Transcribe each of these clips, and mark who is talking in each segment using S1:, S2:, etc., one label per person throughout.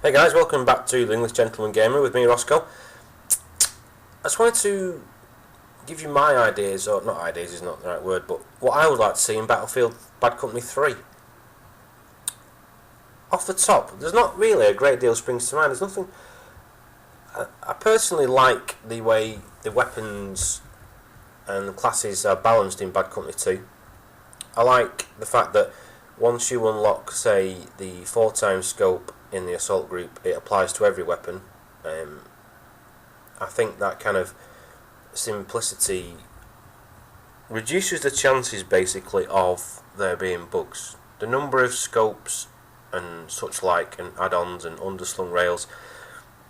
S1: Hey guys, welcome back to the English Gentleman Gamer with me, Roscoe. I just wanted to give you my ideas, or not ideas is not the right word, but what I would like to see in Battlefield Bad Company 3. Off the top, there's not really a great deal springs to mind. There's nothing. I personally like the way the weapons and the classes are balanced in Bad Company 2. I like the fact that once you unlock, say, the 4x scope in the assault group, it applies to every weapon. I think that kind of simplicity reduces the chances, basically, of there being bugs. The number of scopes and such like, and add-ons and underslung rails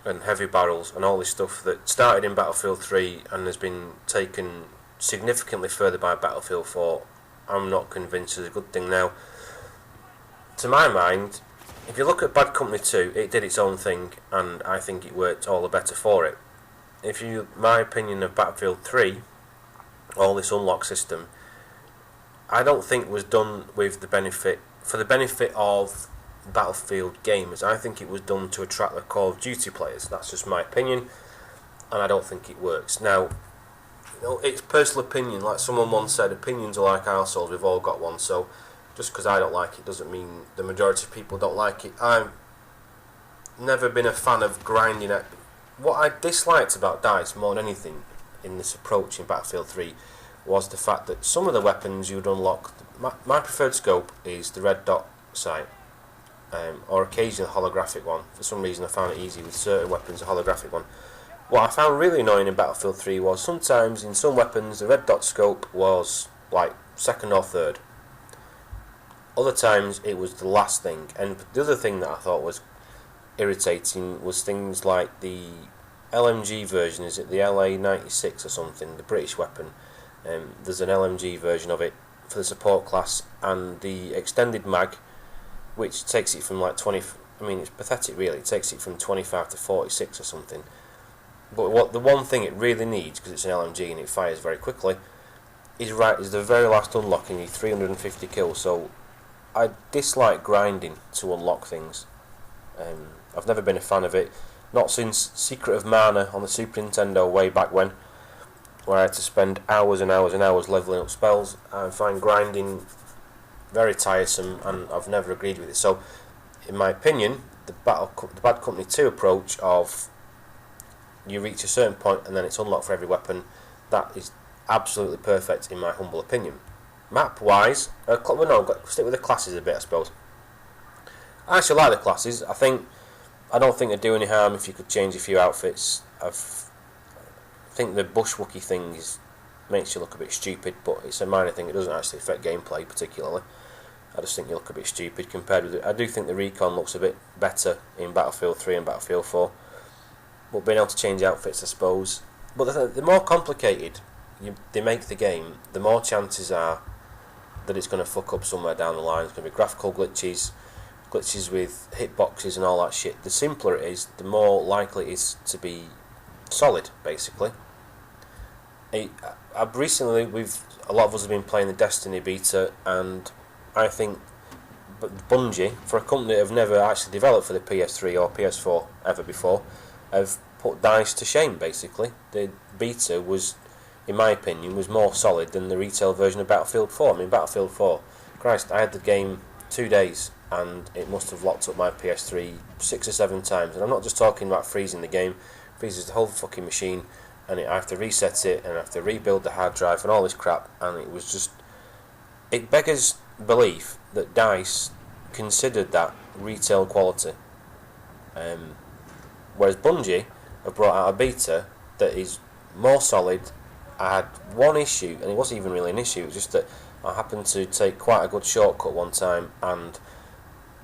S1: and heavy barrels and all this stuff that started in Battlefield 3 and has been taken significantly further by Battlefield 4, I'm not convinced is a good thing now. To my mind, if you look at Bad Company 2, it did its own thing, and I think it worked all the better for it. If you, my opinion of Battlefield 3, all this unlock system, I don't think was done with the benefit, for the benefit of Battlefield gamers. I think it was done to attract the Call of Duty players. That's just my opinion, and I don't think it works. Now, it's personal opinion. Like someone once said, opinions are like arseholes, we've all got one, so just because I don't like it doesn't mean the majority of people don't like it. I've never been a fan of grinding at. What I disliked about DICE more than anything in this approach in Battlefield 3 was the fact that some of the weapons you'd unlock. My preferred scope is the red dot sight, or occasionally a holographic one. For some reason I found it easy with certain weapons, a holographic one. What I found really annoying in Battlefield 3 was sometimes in some weapons the red dot scope was like second or third. Other times it was the last thing, and the other thing that I thought was irritating was things like the LMG version. Is it the LA-96 or something? The British weapon. There's an LMG version of it for the support class, and the extended mag, which takes it from like 20. I mean, it's pathetic, really. It takes it from 25 to 46 or something. But what the one thing it really needs, because it's an LMG and it fires very quickly, is the very last unlock, and you 350 kills. So I dislike grinding to unlock things. I've never been a fan of it. Not since Secret of Mana on the Super Nintendo way back when, where I had to spend hours and hours and hours levelling up spells. I find grinding very tiresome, and I've never agreed with it. So, in my opinion, the Bad Company 2 approach of you reach a certain point and then it's unlocked for every weapon, that is absolutely perfect in my humble opinion. Map-wise, stick with the classes a bit, I suppose. I actually like the classes. I don't think they'd do any harm if you could change a few outfits. I think the bushwookie thing makes you look a bit stupid, but it's a minor thing. It doesn't actually affect gameplay particularly. I just think you look a bit stupid compared with it. I do think the recon looks a bit better in Battlefield 3 and Battlefield 4. But being able to change outfits, I suppose. But the more complicated they make the game, the more chances are that it's going to fuck up somewhere down the line. There's going to be graphical glitches with hitboxes and all that shit. The simpler it is, the more likely it is to be solid, basically. I've recently, a lot of us have been playing the Destiny beta, and I think Bungie, for a company that have never actually developed for the PS3 or PS4 ever before, have put DICE to shame, basically. The beta was, in my opinion, was more solid than the retail version of Battlefield 4. I mean, Battlefield 4, Christ, I had the game 2 days, and it must have locked up my PS3 6 or 7 times. And I'm not just talking about freezing the game, it freezes the whole fucking machine, and I have to reset it, and I have to rebuild the hard drive and all this crap, and it was just... It beggars belief that DICE considered that retail quality. Whereas Bungie have brought out a beta that is more solid. I had one issue, and it wasn't even really an issue, it was just that I happened to take quite a good shortcut one time, and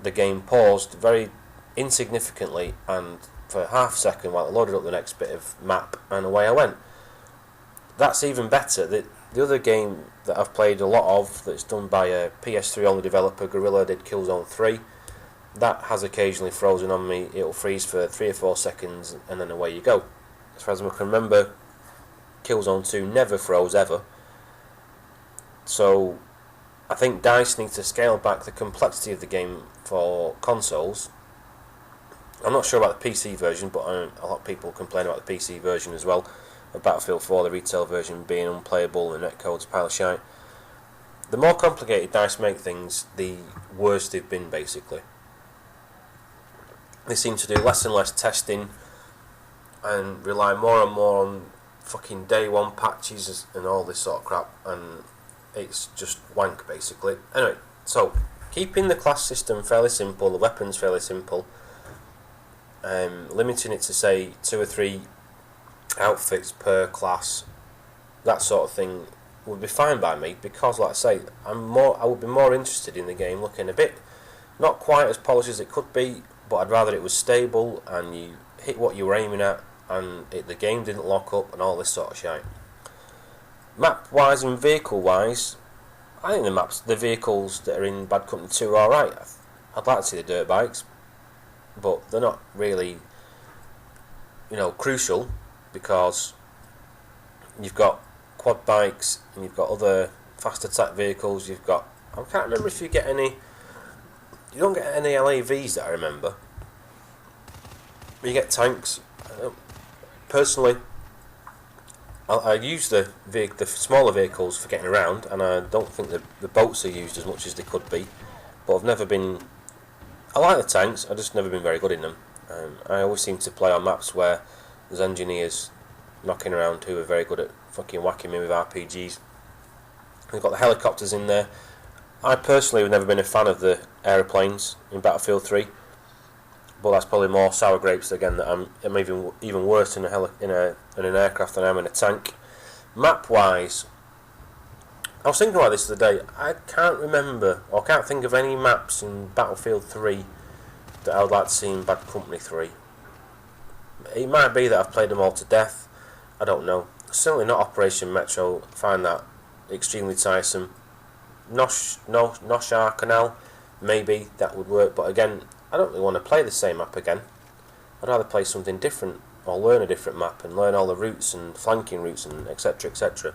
S1: the game paused very insignificantly, and for half a second while it loaded up the next bit of map, and away I went. That's even better. The other game that I've played a lot of, that's done by a PS3 only developer, Guerrilla, did Killzone 3. That has occasionally frozen on me. It'll freeze for 3 or 4 seconds, and then away you go. As far as I can remember, Killzone 2 never froze ever. So I think DICE needs to scale back the complexity of the game for consoles I'm not sure about the PC version, but a lot of people complain about the PC version as well. Of Battlefield 4, the retail version being unplayable and netcode's a pile of shite. The more complicated DICE make things, the worse they've been, basically. They seem to do less and less testing and rely more and more on fucking day one patches and all this sort of crap, and it's just wank, basically. Anyway, so keeping the class system fairly simple, the weapons fairly simple, limiting it to say 2 or 3 outfits per class, that sort of thing would be fine by me, because like I say, I would be more interested in the game looking a bit not quite as polished as it could be, but I'd rather it was stable and you hit what you were aiming at and the game didn't lock up and all this sort of shit. Map wise and vehicle wise, I think the vehicles that are in Bad Company 2 are alright. I'd like to see the dirt bikes, but they're not really, crucial, because you've got quad bikes and you've got other fast attack vehicles. I can't remember if you get any. You don't get any LAVs that I remember. You get tanks. Personally, I use the smaller vehicles for getting around, and I don't think the boats are used as much as they could be. But I've never been. I like the tanks. I've just never been very good in them. I always seem to play on maps where there's engineers knocking around who are very good at fucking whacking me with RPGs. We've got the helicopters in there. I personally have never been a fan of the aeroplanes in Battlefield 3, but that's probably more sour grapes again, that I'm even worse in an aircraft than I am in a tank. Map wise, I was thinking about this the other day. I can't remember, or can't think of any maps in Battlefield 3 that I would like to see in Bad Company 3. It might be that I've played them all to death, I don't know. Certainly not Operation Metro. I find that extremely tiresome. Noshar Canal, maybe that would work, but again, I don't really want to play the same map again. I'd rather play something different, or learn a different map and learn all the routes and flanking routes and etc, etc.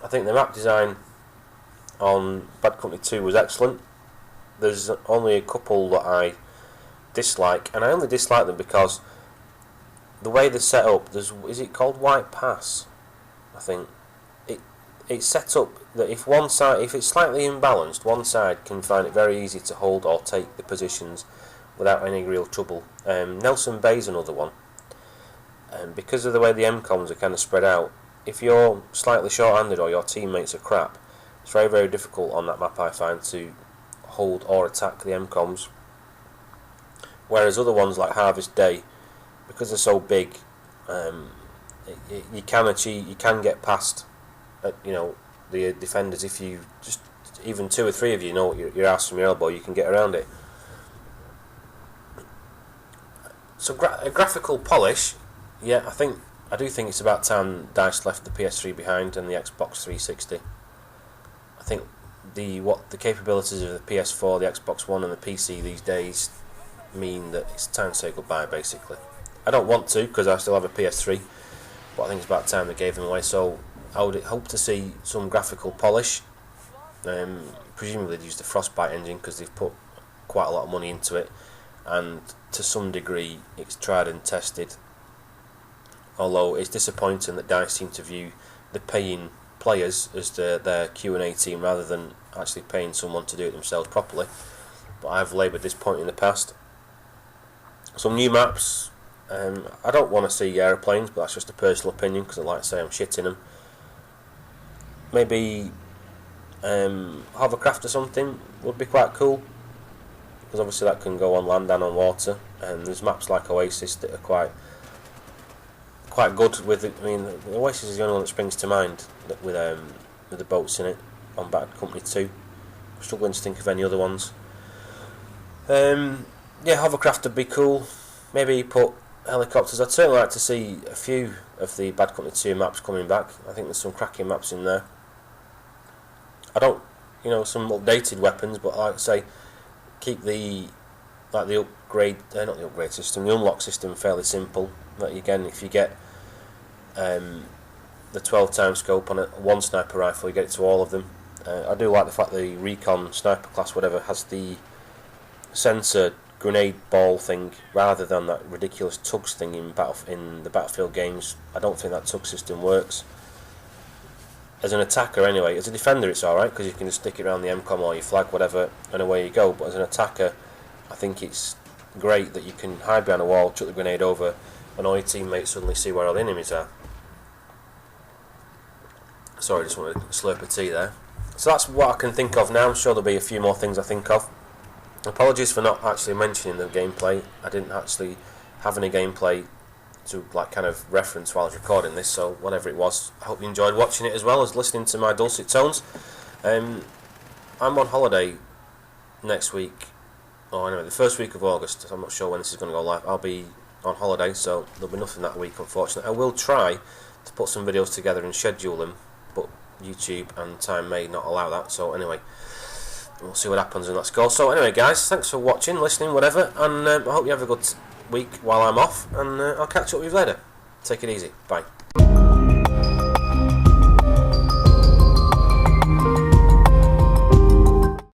S1: I think the map design on Bad Company 2 was excellent. There's only a couple that I dislike, and I only dislike them because the way they're set up. Is it called White Pass? I think it's set up that if it's slightly imbalanced, one side can find it very easy to hold or take the positions without any real trouble. Nelson Bay's another one, and because of the way the MCOMs are kind of spread out, if you're slightly short-handed or your teammates are crap, it's very, very difficult on that map, I find, to hold or attack the MCOMs. Whereas other ones like Harvest Day, because they're so big, you can get past the defenders. If you just, even 2 or 3 of you know your ass from your elbow, you can get around it. So a graphical polish, yeah, I do think it's about time DICE left the PS3 behind and the Xbox 360. I think the capabilities of the PS4, the Xbox One and the PC these days mean that it's time to say goodbye, basically. I don't want to, because I still have a PS3, but I think it's about time they gave them away. So I would hope to see some graphical polish. Presumably they'd use the Frostbite engine because they've put quite a lot of money into it, and to some degree it's tried and tested. Although it's disappointing that DICE seem to view the paying players as their Q&A team rather than actually paying someone to do it themselves properly. But I've laboured this point in the past. Some new maps. I don't want to see aeroplanes, but that's just a personal opinion because I like to say I'm shitting them. Maybe hovercraft or something would be quite cool, because obviously that can go on land and on water, and there's maps like Oasis that are quite good with it. I mean, Oasis is the only one that springs to mind with the boats in it on Bad Company 2. I'm struggling to think of any other ones. Yeah, hovercraft would be cool. Maybe put helicopters. I'd certainly like to see a few of the Bad Company 2 maps coming back. I think there's some cracking maps in there. I don't, some updated weapons, but like I say, keep the upgrade, not the upgrade system, the unlock system fairly simple. Like again, if you get the 12 times scope on one sniper rifle, you get it to all of them. I do like the fact the recon sniper class, whatever, has the sensor grenade ball thing rather than that ridiculous tugs thing in the Battlefield games. I don't think that tug system works. As an attacker anyway, as a defender it's alright because you can just stick it around the MCOM or your flag, whatever, and away you go. But as an attacker, I think it's great that you can hide behind a wall, chuck the grenade over, and all your teammates suddenly see where all the enemies are. Sorry, I just wanted to slurp a tea there. So that's what I can think of now. I'm sure there'll be a few more things I think of. Apologies for not actually mentioning the gameplay. I didn't actually have any gameplay to like kind of reference while I was recording this, so whatever it was, I hope you enjoyed watching it as well as listening to my dulcet tones. I'm on holiday next week, or anyway the first week of August. I'm not sure when this is going to go live. I'll be on holiday, so there'll be nothing that week, unfortunately. I will try to put some videos together and schedule them, but YouTube and time may not allow that, so anyway, we'll see what happens in that score. So anyway guys, thanks for watching, listening, whatever, and I hope you have a good week while I'm off, and I'll catch up with you later. Take it easy, bye.